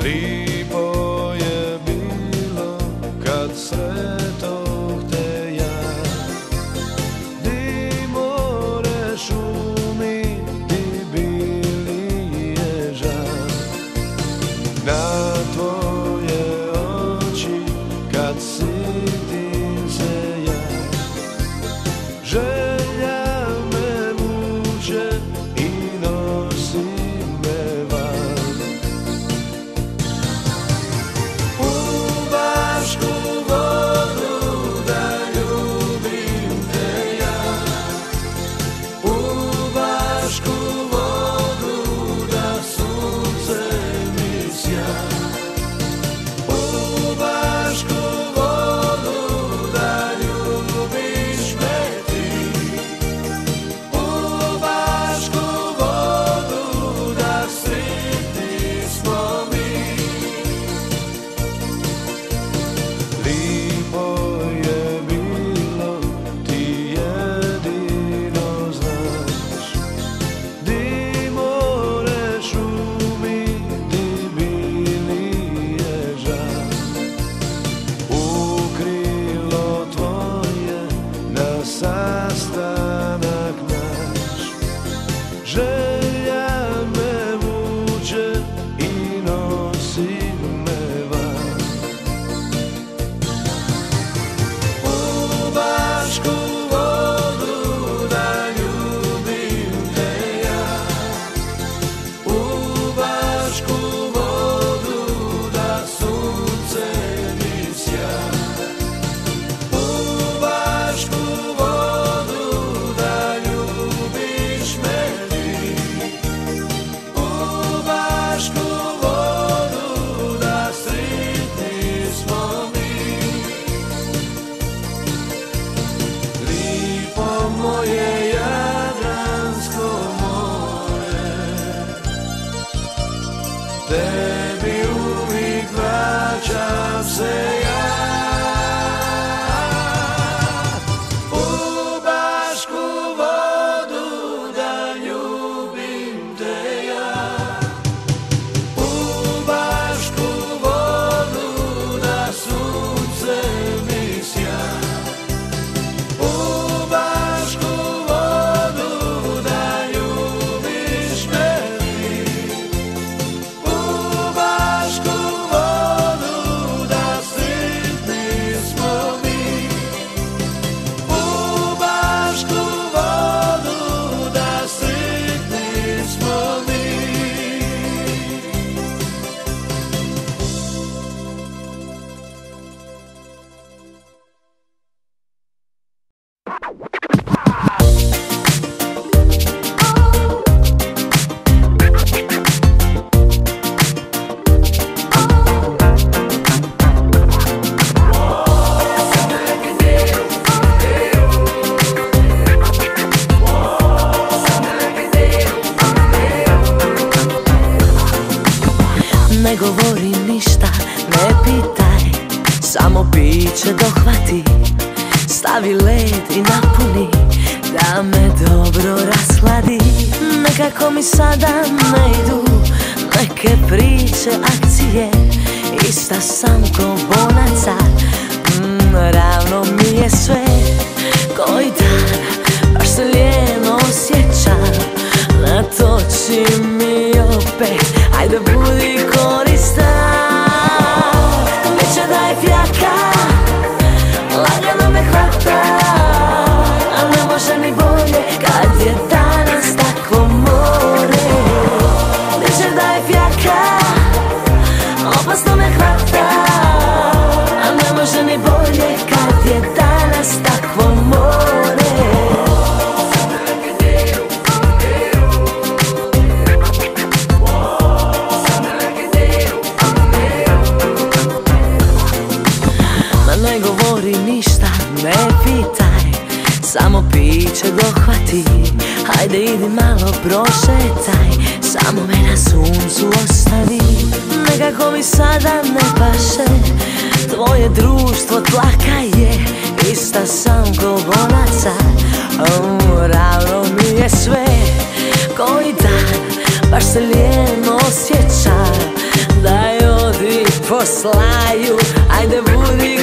Lipo je bilo kad sretoh te ja, di more šumi, di bili ježa. Na tvoje oči kad sitim se ja, želja me vuče i nosi me van. U Bašku vodu da ljubim te ja, u Bašku vodu da sunce mi sja, u Bašku vodu da ljubiš me ti, u Bašku vodu da sretni smo mi. Lipo je bilo, ti jedino znaš, di more šumi, di bili ježa. U krilo tvoje na sastanak naš, želja me vuče i nosi me van. U Bašku vodu da ljubim te ja, u Bašku vodu da sunce mi sja, u Bašku vodu da ljubiš me ti, u Bašku vodu da sretni smo mi. Lipo moje Jadransko more, tebi uvijek vraćam se ja. U Bašku vodu da ljubim te ja, u Bašku vodu da sunce mi sja, u Bašku vodu da ljubiš me ti, u Bašku vodu da sretni smo mi, u Bašku vodu da sretni smo mi. Ne govori ništa, ne pitaj, samo piće dohvati, stavi led i napuni, da me dobro rashladi. Nekako mi sada ne idu neke priče, akcije, ista sam ko bonaca, ravno mi je sve. Koji dan, baš se lijeno osjećam, natoči mi opet, ajde budi koristan. Biće da je fjaka, lagano me hvata, a ne može ni bolje kad je danas takvo more. Biće da je fjaka, opasno me hvata, a ne može ni bolje kad je danas takvo more. Ne govori ništa, ne pitaj, samo piće dohvati, hajde idi malo prošetaj, samo me na suncu ostavi. Nekako mi sada ne paše, tvoje društvo tlaka je, ista sam ko bonaca, ravno mi je sve. Koji dan, baš se lijeno osjećam, da je poslaju. Ajde budi